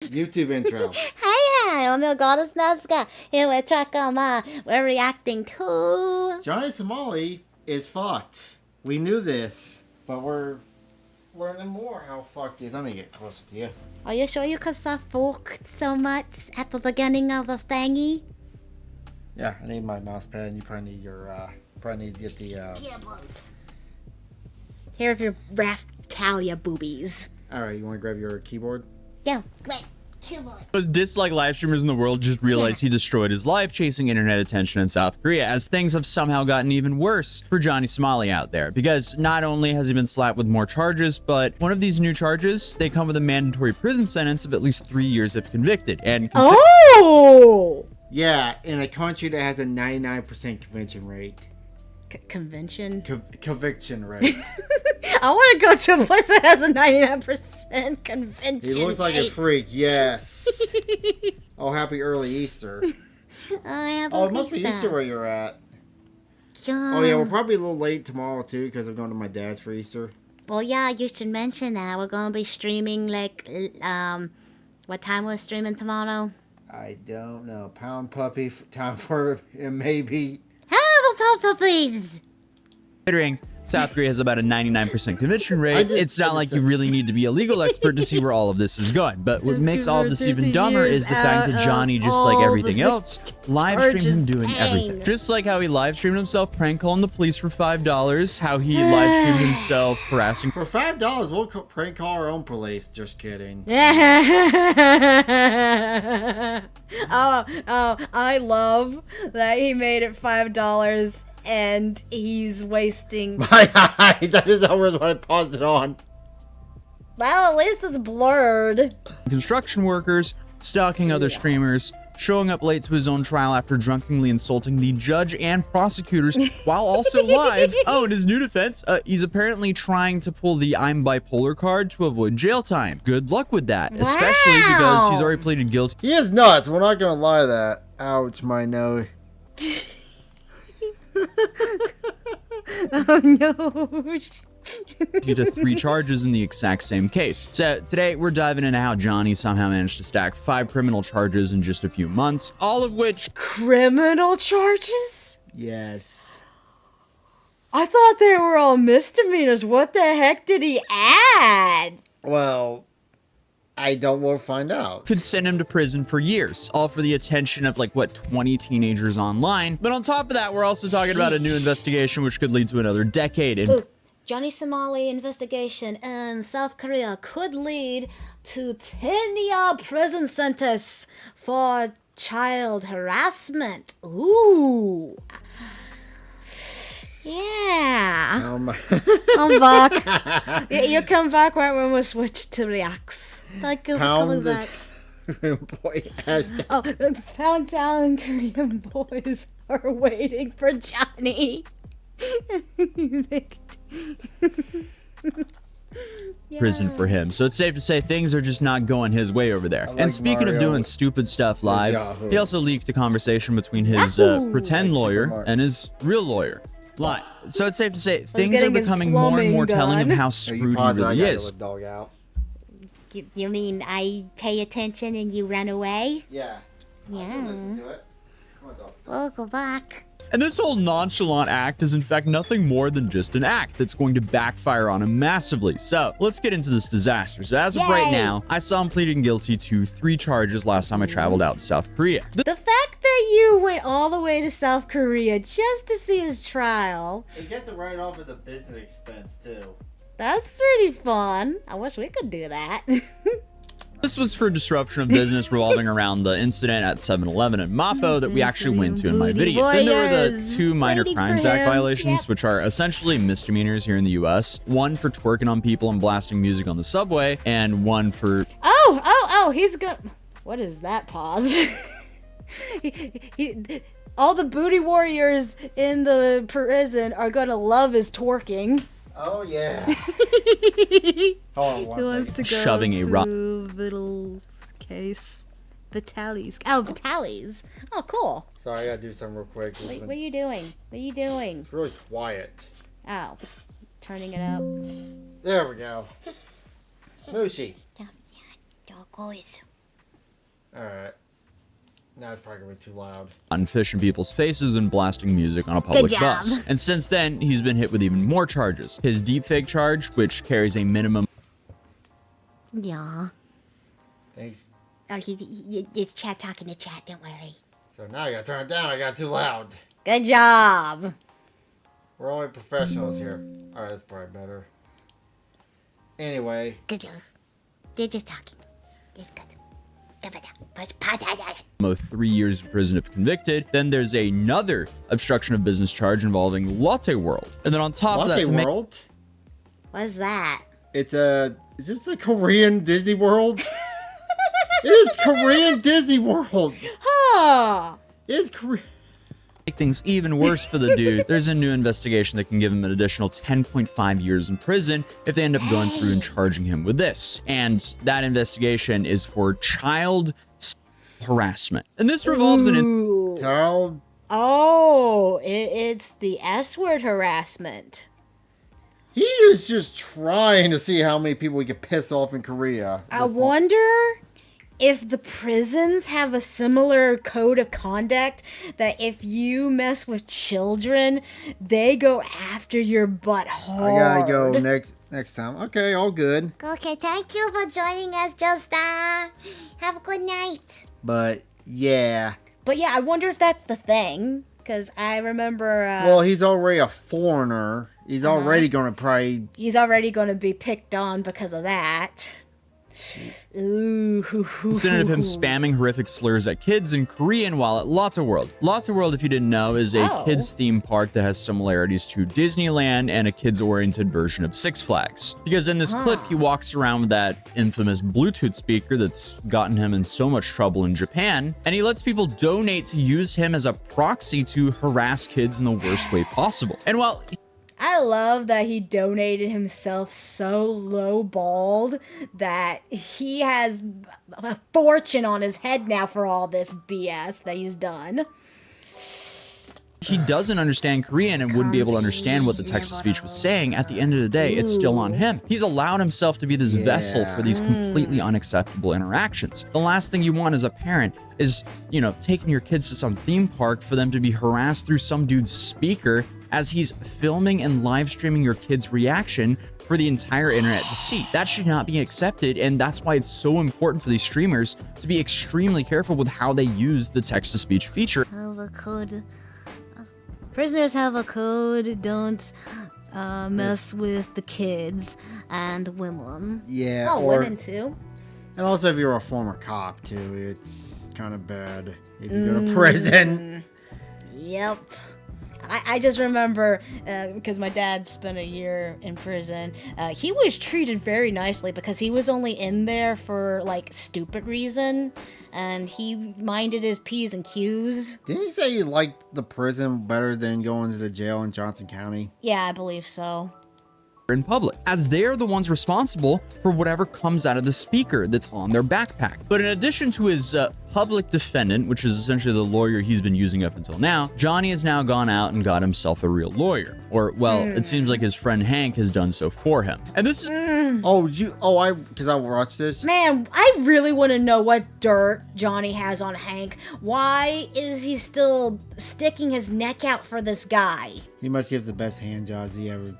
YouTube intro. Hi, I'm your goddess Nazca. Here with Chakama. We're reacting to... Johnny Somali is fucked. We knew this, but we're learning more how fucked he is. I'm gonna get closer to you. Are you sure you could say fucked so much at the beginning of the thingy? Yeah, I need my mouse pad, and you probably need your, probably need to get the, Earbuds. Here are your Raftalia boobies. Alright, you wanna grab your keyboard? Yeah, great. Keyboard. Most disliked live streamers in the world just realized he destroyed his life chasing internet attention in South Korea, as things have somehow gotten even worse for Johnny Somali out there. Because not only has he been slapped with more charges, but one of these new charges, they come with a mandatory prison sentence of at least 3 years if convicted. And Oh! Yeah, in a country that has a 99% conviction rate. Convention? Conviction rate. I want to go to a place that has a 99% convention. He looks like a freak, yes. Oh, happy early Easter. Oh, it must be Easter where you're at. Oh, yeah, we're probably a little late tomorrow, too, because I'm going to my dad's for Easter. Well, yeah, you should mention that. We're going to be streaming, like, what time we're streaming tomorrow? I don't know. Pound puppy time for it, maybe. Hello, puppies! considering South Korea has about a 99% conviction rate, it's not like you really need to be a legal expert to see where all of this is going. But what makes all of this even dumber is the fact that Johnny, just like everything else, live streamed him doing everything. Just like how he live streamed himself prank calling the police for $5, how he live streamed himself harassing. For $5, we'll prank call our own police. Just kidding. Oh, I love that he made it $5 and he's wasting. My eyes! That is over when I paused it on. Well, at least it's blurred. Construction workers, stalking other streamers, showing up late to his own trial after drunkenly insulting the judge and prosecutors while also live. Oh, in his new defense, he's apparently trying to pull the I'm bipolar card to avoid jail time. Good luck with that, especially because he's already pleaded guilty. He is nuts. We're not gonna lie to that. Ouch, my nose. Oh no. Due to 3 charges in the exact same case. So today we're diving into how Johnny somehow managed to stack 5 criminal charges in just a few months, all of which Criminal charges? Yes. I thought they were all misdemeanors. What the heck did he add? Well, I don't want to find out. could send him to prison for years, all for the attention of, like, what, 20 teenagers online. But on top of that, we're also talking about a new investigation which could lead to another decade in Johnny Somali investigation in South Korea could lead to 10-year prison sentence for child harassment. Ooh. Yeah. I'm back. You come back right when we switch to reacts. Like, you're coming back. Boy, hashtag. Oh, the Pound Town Korean boys are waiting for Johnny. prison for him. So it's safe to say things are just not going his way over there. Like And speaking of doing stupid stuff live, Yahoo. he also leaked a conversation between his pretend lawyer and his real lawyer. Live. So it's safe to say things are becoming more and more telling of how screwed he really is. Dog out. You mean I pay attention and you run away? Yeah. Yeah. Listen to it. Come on, dog. We'll go back. And this whole nonchalant act is in fact nothing more than just an act that's going to backfire on him massively. So let's get into this disaster. So as of right now, I saw him pleading guilty to 3 charges last time I traveled out to South Korea. The fact that you went all the way to South Korea just to see his trial, You get to write off as a business expense, too. that's pretty fun. I wish we could do that. This was for disruption of business revolving around the incident at 7-Eleven in Mapo that we actually went to in my video. Then there were the 2 Minor Crimes Act violations, which are essentially misdemeanors here in the US. One for twerking on people and blasting music on the subway, and one for... Oh, he's gonna... What is that pause? All the booty warriors in the prison are gonna love his twerking. Oh, yeah. Hold on one second. Shoving a rock. Little case. Vitalis. Oh, Vitalis. Oh, cool. Sorry, I gotta do something real quick. What are you doing? What are you doing? It's really quiet. Oh, turning it up. There we go. Mushi. Alright. Now it's probably going to be too loud. On fish in people's faces and blasting music on a public bus. And since then, he's been hit with even more charges. His deepfake charge, which carries a minimum... Yeah. Thanks. Oh, it's chat talking to chat, don't worry. So now I got to turn it down. I got too loud. Good job. We're only professionals here. Alright, that's probably better. Anyway. Good job. They're just talking. It's good. 3 years in prison if convicted. Then there's another obstruction of business charge involving Lotte World. And then on top of that... Lotte World? What's that? It's a... Is this the Korean Disney World? It is Korean Disney World. Huh. It is Korean... Make things even worse for the dude, there's a new investigation that can give him an additional 10.5 years in prison if they end up going through and charging him with this. And that investigation is for child harassment. And this revolves in... Child... Oh, it's the S-word harassment. He is just trying to see how many people he can piss off in Korea. I wonder if the prisons have a similar code of conduct that if you mess with children, they go after your butt hard. I gotta go next time. Okay, all good. Okay, thank you for joining us, Joestar. Have a good night. But yeah, I wonder if that's the thing, because I remember... well, he's already a foreigner. He's already gonna probably... He's already gonna be picked on because of that. Ooh. Instead of him spamming horrific slurs at kids in Korean while at Lotte World. Lotte World, if you didn't know, is a kids theme park that has similarities to Disneyland and a kids-oriented version of Six Flags. Because in this clip, he walks around with that infamous Bluetooth speaker that's gotten him in so much trouble in Japan, and he lets people donate to use him as a proxy to harass kids in the worst way possible. And while... I love that he donated himself so low-balled that he has a fortune on his head now for all this BS that he's done. He doesn't understand Korean and wouldn't be able to understand what the text-to-speech was saying. At the end of the day, it's still on him. He's allowed himself to be this vessel for these completely unacceptable interactions. The last thing you want as a parent is, you know, taking your kids to some theme park for them to be harassed through some dude's speaker as he's filming and live streaming your kid's reaction for the entire internet to see. That should not be accepted, and that's why it's so important for these streamers to be extremely careful with how they use the text-to-speech feature. Have a code. Prisoners have a code. Don't mess with the kids and women. Yeah. Oh, women too. And also, if you're a former cop too, it's kind of bad if you go to prison. Yep. I just remember, because my dad spent a year in prison, he was treated very nicely because he was only in there for, like, stupid reason, and he minded his P's and Q's. Didn't he say he liked the prison better than going to the jail in Johnson County? Yeah, I believe so. In public, as they are the ones responsible for whatever comes out of the speaker that's on their backpack. But in addition to his public defendant, which is essentially the lawyer he's been using up until now, Johnny has now gone out and got himself a real lawyer. Or, well, it seems like his friend Hank has done so for him. And this is... because I watched this. Man, I really want to know what dirt Johnny has on Hank. Why is he still sticking his neck out for this guy? He must have the best hand jobs he ever...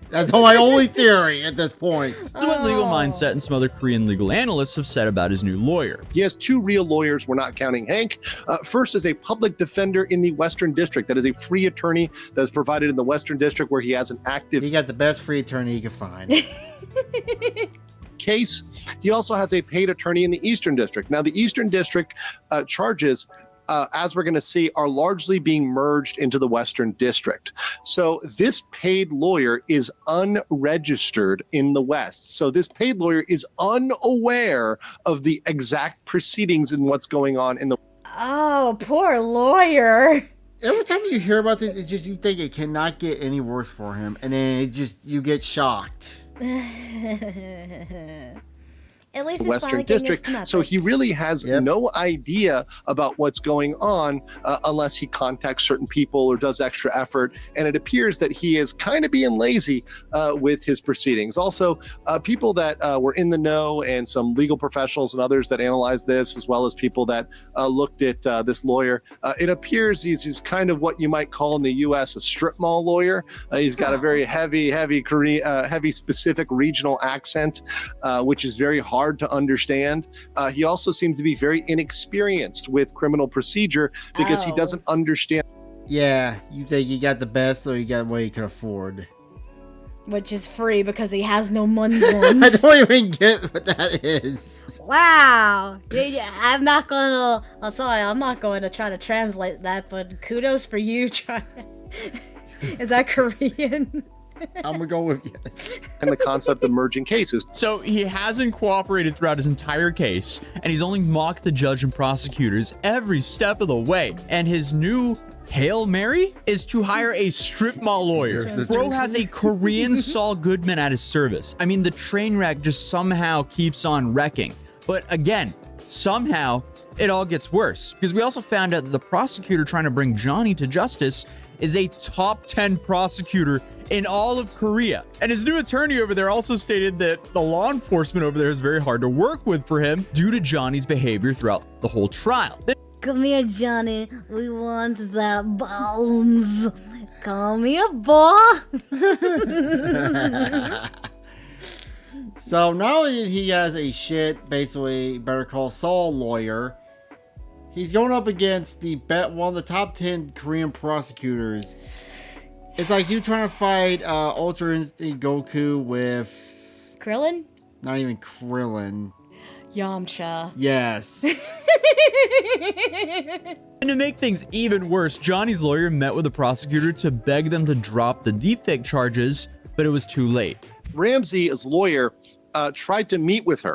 That's my only theory at this point. That's what Legal Mindset and some other Korean legal analysts have said about his new lawyer. He has two real lawyers, we're not counting Hank. First is a public defender in the Western District. That is a free attorney that is provided in the Western District where he has an active... He got the best free attorney he could find. case. He also has a paid attorney in the Eastern District. Now, the Eastern District charges... as we're going to see, are largely being merged into the Western District. So this paid lawyer is unregistered in the West. So this paid lawyer is unaware of the exact proceedings and what's going on in the... Oh, poor lawyer. Every time you hear about this, it's just you think it cannot get any worse for him. And then you get shocked. At least Western District. So he really has no idea about what's going on unless he contacts certain people or does extra effort. And it appears that he is kind of being lazy with his proceedings. Also, people that were in the know and some legal professionals and others that analyzed this, as well as people that looked at this lawyer, it appears he's kind of what you might call in the U.S. a strip mall lawyer. He's got a very heavy Korean, heavy specific regional accent, which is very hard to understand. He also seems to be very inexperienced with criminal procedure because he doesn't understand. Yeah, you think you got the best, or you got what you can afford. Which is free because he has no money. I don't even get what that is. Wow. Yeah, I'm not going to try to translate that, but kudos for you trying. Is that Korean? I'm gonna go with yes. And the concept of merging cases. So he hasn't cooperated throughout his entire case, and he's only mocked the judge and prosecutors every step of the way. And his new Hail Mary is to hire a strip mall lawyer. Bro has a Korean Saul Goodman at his service. I mean, the train wreck just somehow keeps on wrecking. But again, somehow it all gets worse, because we also found out that the prosecutor trying to bring Johnny to justice is a top 10 prosecutor in all of Korea. And his new attorney over there also stated that the law enforcement over there is very hard to work with for him due to Johnny's behavior throughout the whole trial. Come here, Johnny. We want that bones. Come here, boy. So not only did he has a shit, basically Better Call Saul lawyer, he's going up against one of the top 10 Korean prosecutors. It's like you trying to fight Ultra Instinct Goku with Krillin? Not even Krillin. Yamcha. Yes. And to make things even worse, Johnny's lawyer met with the prosecutor to beg them to drop the deepfake charges, but it was too late. Ramsey's lawyer tried to meet with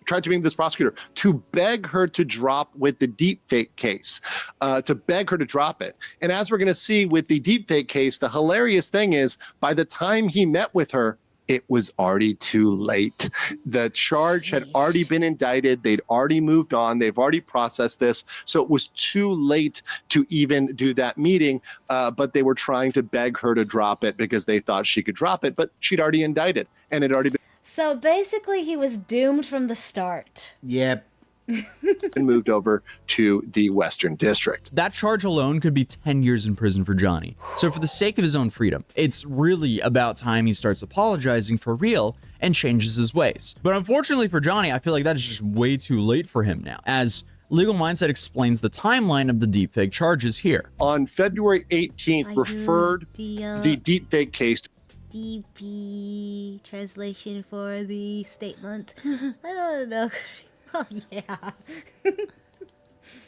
this prosecutor to beg her to drop with the deepfake case, to beg her to drop it. And as we're going to see with the deepfake case, the hilarious thing is by the time he met with her, it was already too late. The charge had already been indicted. They'd already moved on. They've already processed this. So it was too late to even do that meeting. But they were trying to beg her to drop it because they thought she could drop it, but she'd already indicted and it already been. So basically he was doomed from the start. Yep. And moved over to the Western District. That charge alone could be 10 years in prison for Johnny. So for the sake of his own freedom, it's really about time he starts apologizing for real and changes his ways. But unfortunately for Johnny, I feel like that is just way too late for him now, as Legal Mindset explains the timeline of the deepfake charges here. On February 18th, referred the deepfake case. DP translation for the statement. I don't know. Oh, yeah.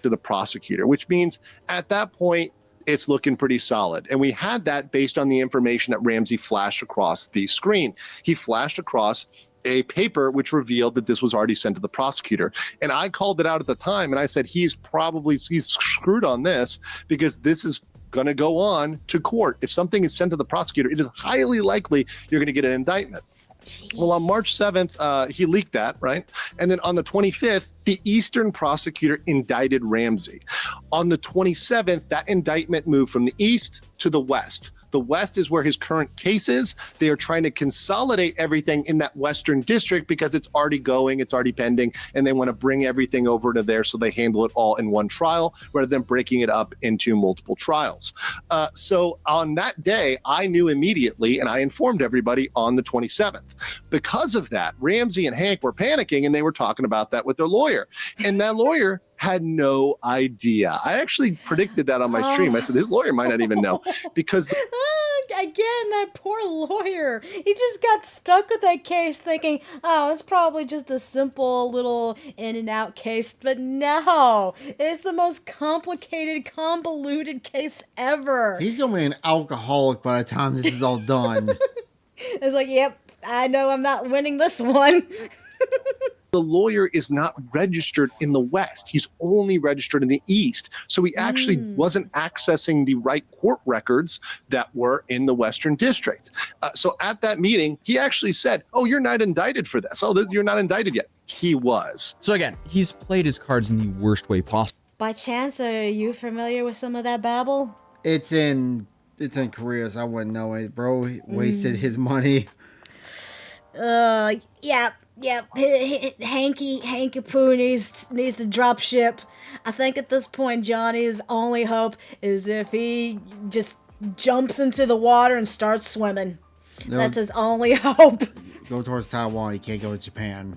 To the prosecutor, which means at that point, it's looking pretty solid. And we had that based on the information that Ramsey flashed across the screen. He flashed across a paper which revealed that this was already sent to the prosecutor. And I called it out at the time and I said, he's screwed on this because this is going to go on to court. If something is sent to the prosecutor, it is highly likely you're going to get an indictment. Well, on March 7th, he leaked that, right? And then on the 25th, the Eastern prosecutor indicted Ramsey. On the 27th, that indictment moved from the East to the West. The West is where his current case is. They are trying to consolidate everything in that Western District because it's already going, it's already pending, and they want to bring everything over to there so they handle it all in one trial rather than breaking it up into multiple trials. So on that day, I knew immediately, and I informed everybody on the 27th. Because of that, Ramsey and Hank were panicking, and they were talking about that with their lawyer. And that lawyer had no idea. I actually predicted that on my stream. I said, his lawyer might not even know because... Again, that poor lawyer. He just got stuck with that case thinking, oh, it's probably just a simple little in and out case. But no, it's the most complicated, convoluted case ever. He's going to be an alcoholic by the time this is all done. It's like, yep, I know I'm not winning this one. The lawyer is not registered in the West. He's only registered in the East. So he actually wasn't accessing the right court records that were in the Western District. So at that meeting, he actually said, oh, you're not indicted for this. Oh, you're not indicted yet. he was. So again, he's played his cards in the worst way possible. By chance, are you familiar with some of that babble? It's in Korea, so I wouldn't know it. Bro wasted his money. Yep. Hanky Poo needs to drop ship. I think at this point, Johnny's only hope is if he just jumps into the water and starts swimming. That's his only hope. Go towards Taiwan. He can't go to Japan.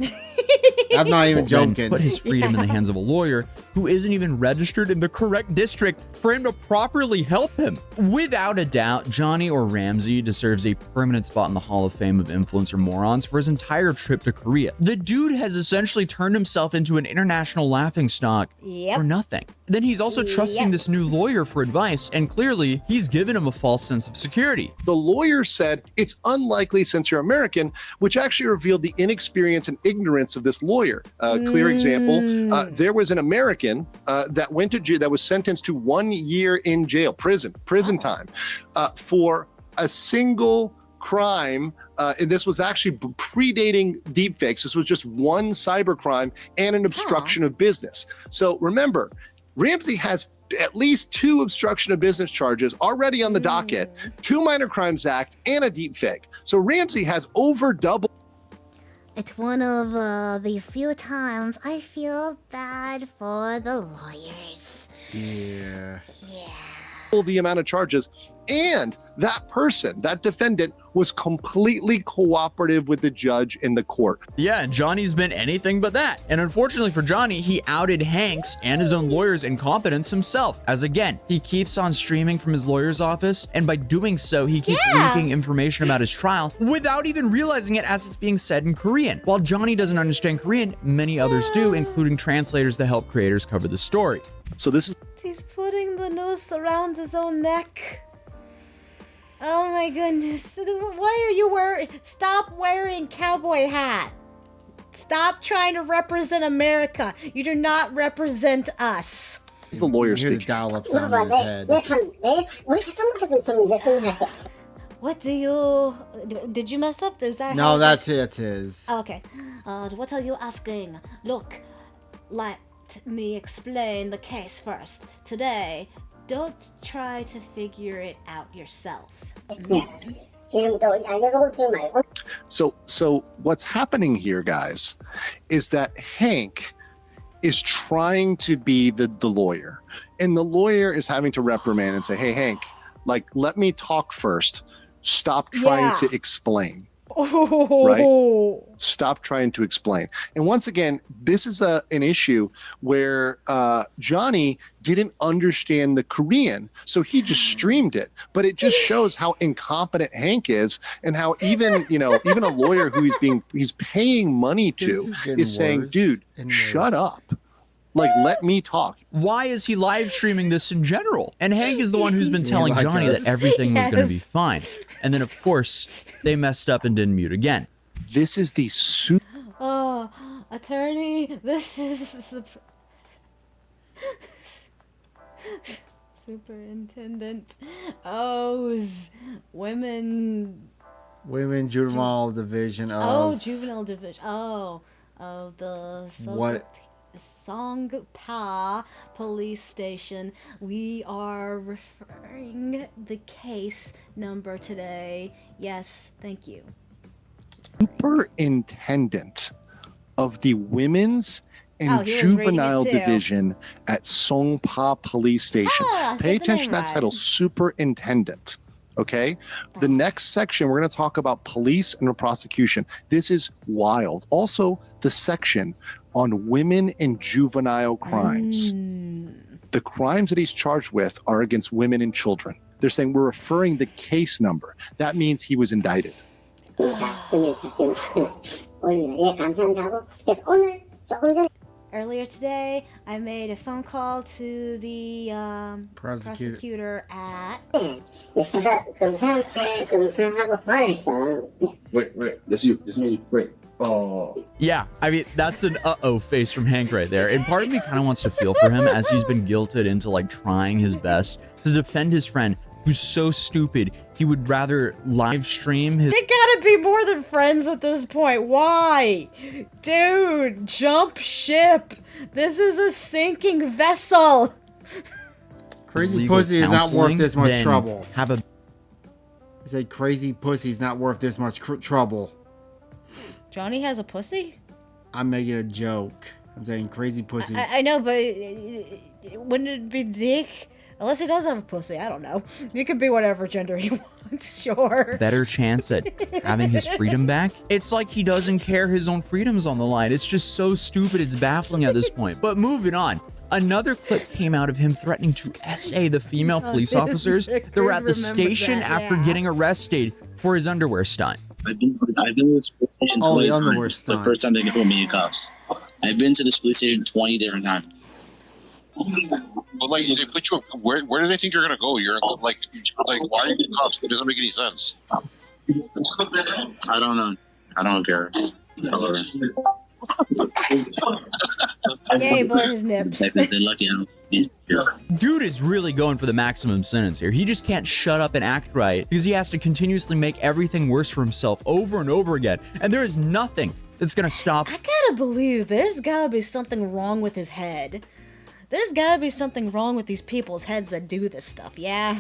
I'm not even joking. Put his freedom in the hands of a lawyer who isn't even registered in the correct district for him to properly help him. Without a doubt, Johnny or Ramsey deserves a permanent spot in the Hall of Fame of Influencer Morons for his entire trip to Korea. The dude has essentially turned himself into an international laughingstock for nothing. Then he's also trusting this new lawyer for advice, and clearly he's given him a false sense of security. The lawyer said it's unlikely since you're American, which actually revealed the inexperience and ignorance of this lawyer. Clear example, there was an American that went to jail, that was sentenced to 1 year in jail, prison time, for a single crime, and this was actually predating deepfakes. This was just one cybercrime and an obstruction of business. So remember, Ramsey has at least 2 obstruction of business charges already on the docket, 2 Minor Crimes Act, and a deepfake. So Ramsey has over double. It's one of the few times I feel bad for the lawyers. Yeah. The amount of charges, and that person, that defendant, was completely cooperative with the judge in the court. Yeah, and Johnny's been anything but that. And unfortunately for Johnny, he outed Hank's and his own lawyer's incompetence himself, as again, he keeps on streaming from his lawyer's office, and by doing so, he keeps leaking information about his trial without even realizing it as it's being said in Korean. While Johnny doesn't understand Korean, many others do, including translators that help creators cover the story. So this is... He's putting the noose around his own neck. Oh my goodness. Why are you wearing... Stop wearing cowboy hat. Stop trying to represent America. You do not represent us. the lawyer You hear the speaking. dial up sound in his head. What do you... Did you mess up? Is that No, how... that's his. Okay. What are you asking? Look, let me explain the case first. Today, don't try to figure it out yourself. So what's happening here, guys, is that Hank is trying to be the lawyer, and the lawyer is having to reprimand and say, hey, Hank, like, let me talk first. Stop trying to explain. Right? Stop trying to explain. And once again, this is an issue where Johnny didn't understand the Korean, so he just streamed it. But it just shows how incompetent Hank is, and how even even a lawyer who he's paying money to is saying, dude, shut up. Like, let me talk. Why is he live streaming this in general? And Hank is the one who's been telling Johnny that everything was going to be fine. And then, of course, they messed up and didn't mute again. This is the Oh, attorney, this is Superintendent O's Women Juvenile Division of... Juvenile Division. Of the... What? Songpa Police Station. We are referring the case number today. Yes, thank you. Superintendent of the Women's and Juvenile Division at Songpa Police Station. Pay attention to that title, Superintendent. Okay? The next section, we're going to talk about police and prosecution. This is wild. Also, the section on women and juvenile crimes. The crimes that he's charged with are against women and children. They're saying we're referring the case number. That means he was indicted. Earlier today, I made a phone call to the prosecutor at... Wait. That's you. That's me. Wait. Oh. Yeah, I mean, that's an uh-oh face from Hank right there. And part of me kind of wants to feel for him as he's been guilted into, like, trying his best to defend his friend who's so stupid he would rather live stream his... They gotta be more than friends at this point. Why? Dude, jump ship. This is a sinking vessel. Crazy Legal pussy is not worth counseling, this much then trouble. Have a I said crazy pussy is not worth this much trouble. Johnny has a pussy? I'm making a joke. I'm saying crazy pussy. I know, but wouldn't it be dick? Unless he does have a pussy, I don't know. It could be whatever gender he wants, sure. better chance at having his freedom back. It's like he doesn't care his own freedom's on the line. It's just so stupid, it's baffling at this point. But moving on. Another clip came out of him threatening to SA the female police officers that were at the station after getting arrested for his underwear stunt. I've been to this police station 20 times. It's the first time they can put me in cuffs. I've been to this police station 20 different times. But like, they put you. Where do they think you're gonna go? You're like, why are you in cuffs? It doesn't make any sense. I don't know. I don't care. Yay, blur his nips. They're lucky I don't. Dude is really going for the maximum sentence here. He just can't shut up and act right because he has to continuously make everything worse for himself over and over again. And there is nothing that's gonna stop. I gotta believe there's gotta be something wrong with his head. There's gotta be something wrong with these people's heads that do this stuff, yeah?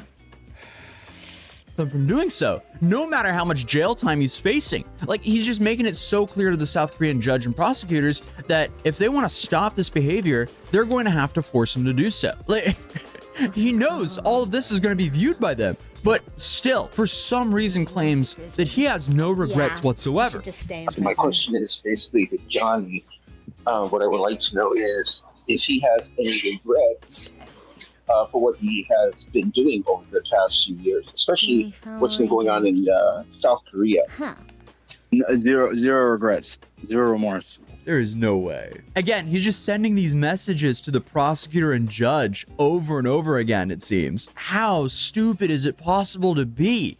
Them from doing so, no matter how much jail time he's facing. Like, he's just making it so clear to the South Korean judge and prosecutors that if they want to stop this behavior, they're going to have to force him to do so. Like, he knows all of this is going to be viewed by them, but still, for some reason, claims that he has no regrets whatsoever. Just stay in So my question is basically to Johnny. What I would like to know is if he has any regrets for what he has been doing over the past few years, especially what's been going on in South Korea. No, zero regrets, zero remorse. There is no way. Again, he's just sending these messages to the prosecutor and judge over and over again, it seems. How stupid is it possible to be?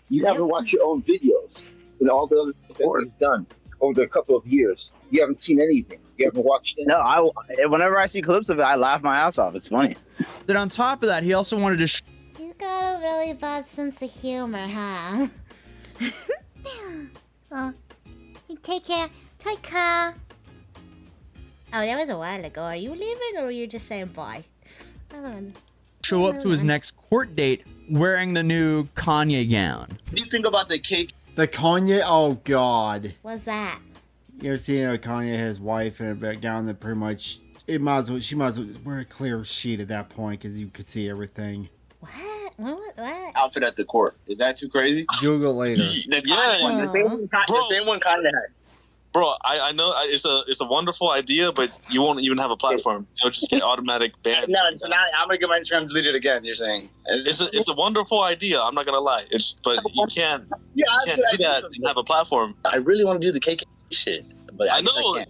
You haven't watched your own videos and all the other things that you've done over the couple of years. You haven't seen anything. You haven't watched anything. No, whenever I see clips of it, I laugh my ass off. It's funny. Then on top of that, he also wanted to He's got a really bad sense of humor, huh? Oh, take care. Take care. Oh, that was a while ago. Are you leaving or were you just saying bye? show up to his next court date wearing the new Kanye gown. What do you think about the cake? The Kanye? Oh, God. What's that? You ever seen Kanye, his wife, in a gown that pretty much, she might as well wear a clear sheet at that point because you could see everything. What? Outfit at the court. Is that too crazy? Google later. The same one Kanye had. Bro, I know it's a wonderful idea, but you won't even have a platform. You'll just get automatic banned. No, so now I'm gonna get my Instagram deleted again. You're saying it's a wonderful idea. I'm not gonna lie. But you can't do that and have a platform. I really want to do the KK shit, but I guess I can't.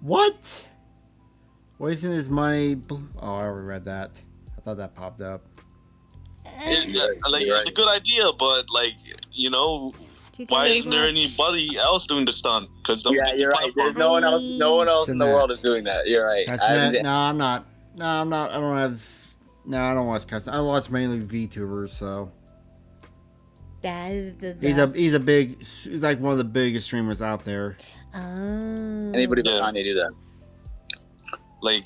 What? Wasting his money. Oh, I already read that. I thought that popped up. It's a good idea, but why isn't there anybody else doing the stunt? Because you're right. There's no one else in the world is doing that. You're right. No, I'm not. No, I'm not. I don't watch custom. I watch mainly VTubers, so. He's like one of the biggest streamers out there. Anybody but Kanye do that.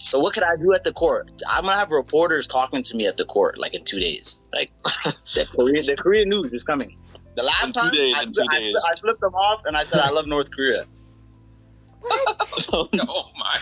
So what could I do at the court? I'm gonna have reporters talking to me at the court, like in 2 days. Like the Korean news is coming. The last time I flipped them off and I said I love North Korea. What? Oh my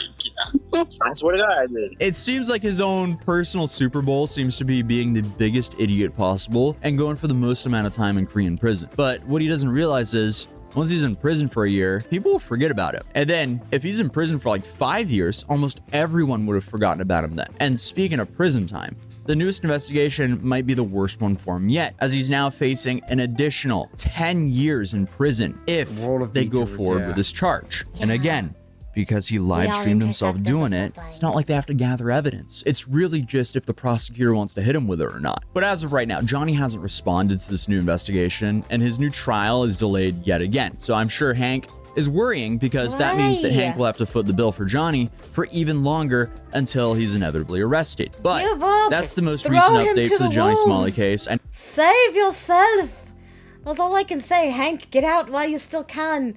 God! I swear to God, I did. It seems like his own personal Super Bowl seems to be being the biggest idiot possible and going for the most amount of time in Korean prison. But what he doesn't realize is, once he's in prison for a year, people will forget about him. And then, if he's in prison for like 5 years, almost everyone would have forgotten about him then. And speaking of prison time, the newest investigation might be the worst one for him yet, as he's now facing an additional 10 years in prison if they go forward with this charge. And again, because he live streamed himself doing it, it's not like they have to gather evidence. It's really just if the prosecutor wants to hit him with it or not. But as of right now, Johnny hasn't responded to this new investigation, and his new trial is delayed yet again. So I'm sure Hank is worrying because that means that Hank will have to foot the bill for Johnny for even longer until he's inevitably arrested. But that's the most recent update for the Johnny Somali case. And save yourself. That's all I can say. Hank, get out while you still can.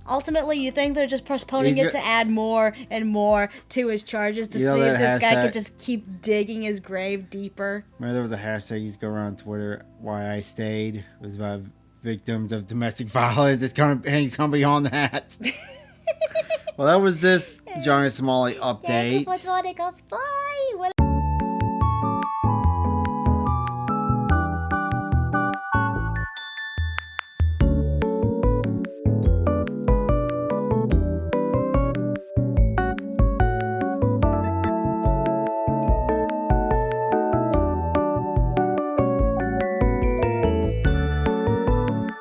Ultimately, you think they're just postponing it to add more and more to his charges to see if this guy could just keep digging his grave deeper. Remember there was a hashtag used to go around Twitter, why I stayed. It was about victims of domestic violence. It's kind of hangs on beyond that. Well, that was this Johnny Somali update. Bye.